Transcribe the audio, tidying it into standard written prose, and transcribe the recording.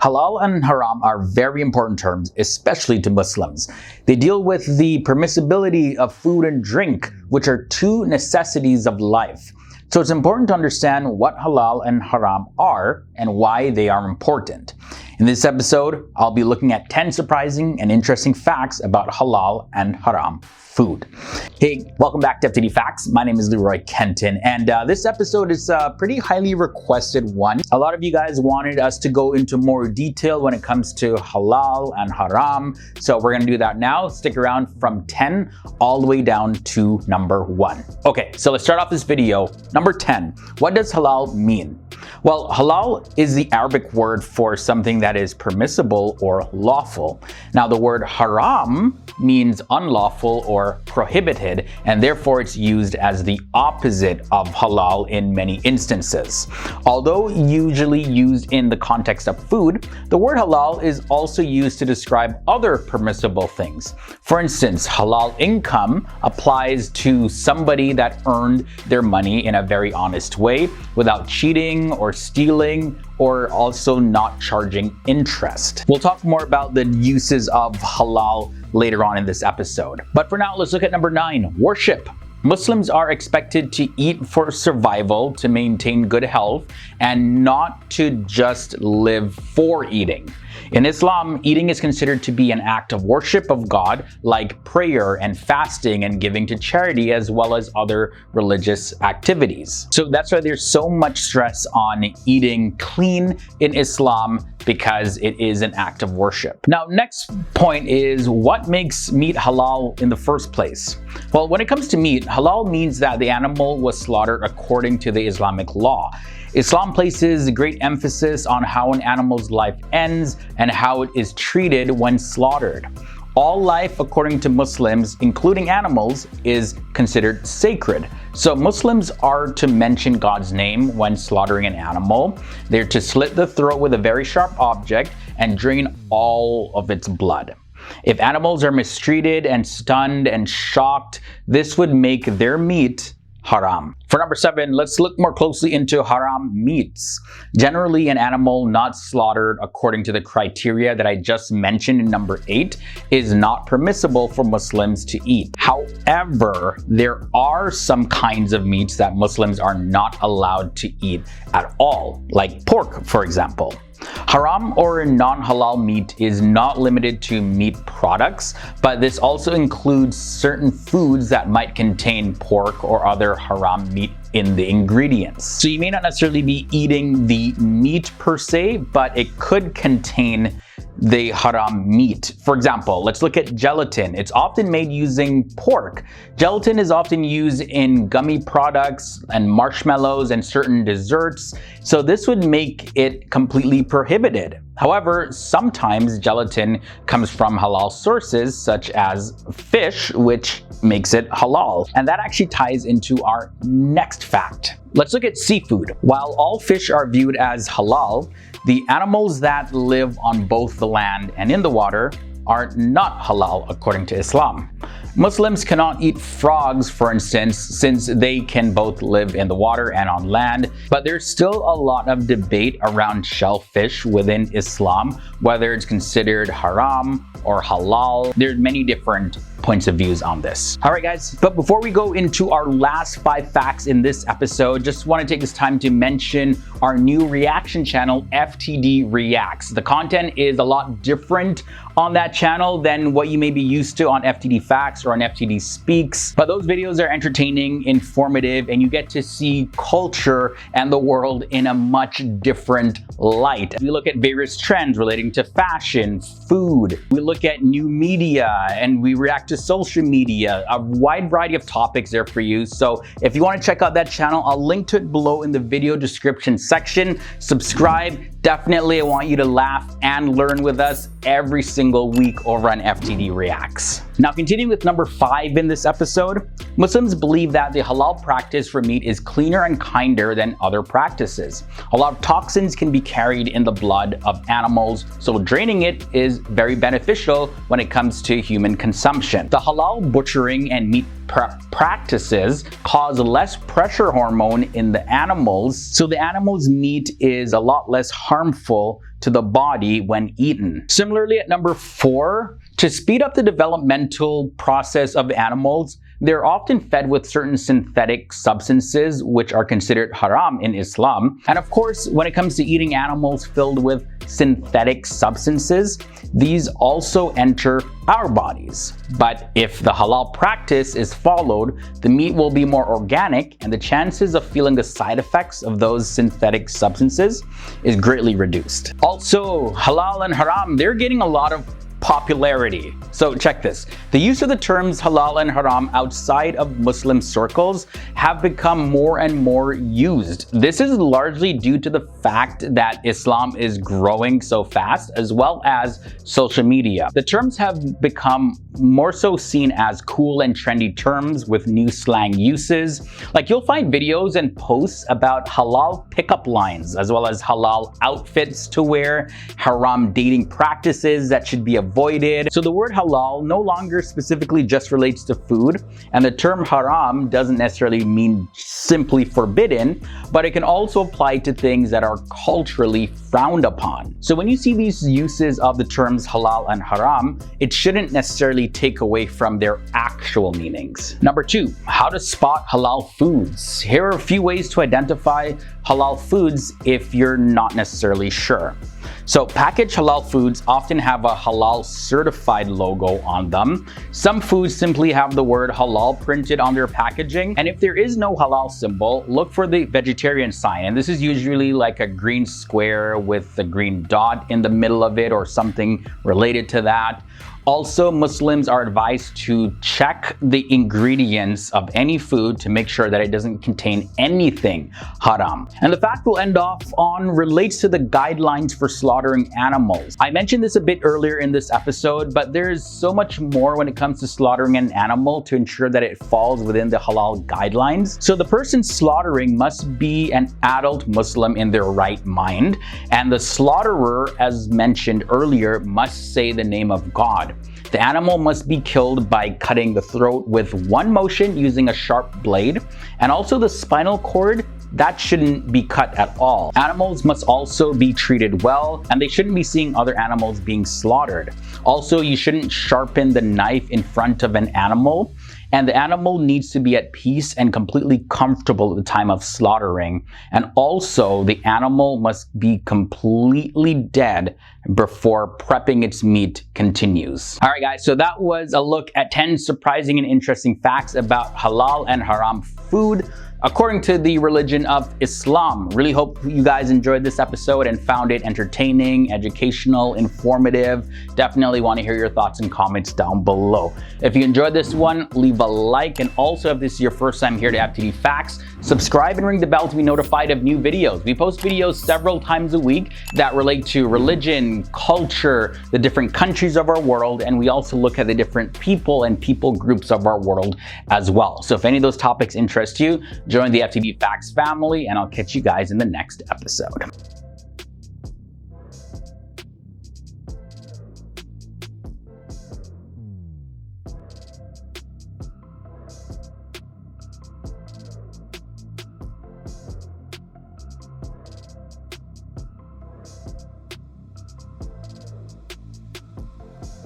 Halal and haram are very important terms, especially to Muslims. They deal with the permissibility of food and drink, which are two necessities of life. So it's important to understand what halal and haram are and why they are important. In this episode, I'll be looking at 10 surprising and interesting facts about halal and haram food. Hey, welcome back to FTD Facts. My name is Leroy Kenton, and this episode is a pretty highly requested one. A lot of you guys wanted us to go into more detail when it comes to halal and haram, so we're gonna do that now. Stick around from 10 all the way down to number 1. Okay, so let's start off this video. Number 10, what does halal mean? Well, halal is the Arabic word for something that is permissible or lawful. Now, the word haram means unlawful or prohibited, and therefore it's used as the opposite of halal in many instances. Although usually used in the context of food, the word halal is also used to describe other permissible things. For instance, halal income applies to somebody that earned their money in a very honest way without cheating or stealing, or also not charging interest. We'll talk more about the uses of halal later on in this episode. But for now, let's look at number 9, worship. Muslims are expected to eat for survival, to maintain good health, and not to just live for eating. In Islam, eating is considered to be an act of worship of God, like prayer and fasting and giving to charity, as well as other religious activities. So that's why there's so much stress on eating clean in Islam, because it is an act of worship. Now, next point is what makes meat halal in the first place? Well, when it comes to meat, halal means that the animal was slaughtered according to the Islamic law. Islam places great emphasis on how an animal's life ends and how it is treated when slaughtered. All life, according to Muslims, including animals, is considered sacred. So Muslims are to mention God's name when slaughtering an animal. They're to slit the throat with a very sharp object and drain all of its blood. If animals are mistreated and stunned and shocked, this would make their meat haram. For number 7, let's look more closely into haram meats. Generally, an animal not slaughtered according to the criteria that I just mentioned in number 8 is not permissible for Muslims to eat. However, there are some kinds of meats that Muslims are not allowed to eat at all, like pork, for example. Haram or non-halal meat is not limited to meat products, but this also includes certain foods that might contain pork or other haram meat in the ingredients. So you may not necessarily be eating the meat per se, but it could contain the haram meat. For example, let's look at gelatin. It's often made using pork. Gelatin is often used in gummy products and marshmallows and certain desserts, so this would make it completely prohibited. However, sometimes gelatin comes from halal sources such as fish, which makes it halal. And that actually ties into our next fact. Let's look at seafood. While all fish are viewed as halal, the animals that live on both the land and in the water are not halal according to Islam. Muslims cannot eat frogs, for instance, since they can both live in the water and on land, but there's still a lot of debate around shellfish within Islam, whether it's considered haram or halal. There's many different points of views on this. All right, guys, but before we go into our last 5 facts in this episode, just want to take this time to mention our new reaction channel, FTD Reacts. The content is a lot different on that channel than what you may be used to on FTD Facts or on FTD Speaks, but those videos are entertaining, informative, and you get to see culture and the world in a much different light. We look at various trends relating to fashion, food, we look at new media, and we react to social media, a wide variety of topics there for you. So if you want to check out that channel, I'll link to it below in the video description section. Subscribe. Definitely, I want you to laugh and learn with us every single week over on FTD Reacts. Now, continuing with number 5 in this episode, Muslims believe that the halal practice for meat is cleaner and kinder than other practices. A lot of toxins can be carried in the blood of animals, so draining it is very beneficial when it comes to human consumption. The halal butchering and meat practices cause less pressure hormone in the animals, so the animal's meat is a lot less harmful to the body when eaten. Similarly, at number 4, to speed up the developmental process of the animals, they're often fed with certain synthetic substances which are considered haram in Islam. And of course, when it comes to eating animals filled with synthetic substances, these also enter our bodies. But if the halal practice is followed, the meat will be more organic and the chances of feeling the side effects of those synthetic substances is greatly reduced. Also, halal and haram, they're getting a lot of popularity. So check this. The use of the terms halal and haram outside of Muslim circles have become more and more used. This is largely due to the fact that Islam is growing so fast, as well as social media. The terms have become more so seen as cool and trendy terms with new slang uses. Like, you'll find videos and posts about halal pickup lines, as well as halal outfits to wear, haram dating practices that should be avoided. So the word halal no longer specifically just relates to food, and the term haram doesn't necessarily mean simply forbidden, but it can also apply to things that are culturally frowned upon. So when you see these uses of the terms halal and haram, it shouldn't necessarily take away from their actual meanings. Number 2, how to spot halal foods. Here are a few ways to identify halal foods if you're not necessarily sure. So packaged halal foods often have a halal certified logo on them. Some foods simply have the word halal printed on their packaging. And if there is no halal symbol, look for the vegetarian sign. And this is usually like a green square with a green dot in the middle of it or something related to that. Also, Muslims are advised to check the ingredients of any food to make sure that it doesn't contain anything haram. And the fact we'll end off on relates to the guidelines for slaughtering animals. I mentioned this a bit earlier in this episode, but there's so much more when it comes to slaughtering an animal to ensure that it falls within the halal guidelines. So the person slaughtering must be an adult Muslim in their right mind, and the slaughterer, as mentioned earlier, must say the name of God. The animal must be killed by cutting the throat with one motion using a sharp blade, and also the spinal cord, that shouldn't be cut at all. Animals must also be treated well, and they shouldn't be seeing other animals being slaughtered. Also, you shouldn't sharpen the knife in front of an animal, and the animal needs to be at peace and completely comfortable at the time of slaughtering. And also, the animal must be completely dead before prepping its meat continues. All right, guys, so that was a look at 10 surprising and interesting facts about halal and haram food according to the religion of Islam. Really hope you guys enjoyed this episode and found it entertaining, educational, informative. Definitely want to hear your thoughts and comments down below. If you enjoyed this one, leave a like, and also if this is your first time here to FTD Facts, subscribe and ring the bell to be notified of new videos. We post videos several times a week that relate to religion, culture, the different countries of our world, and we also look at the different people and people groups of our world as well. So if any of those topics interest you, join the FTD Facts family, and I'll catch you guys in the next episode.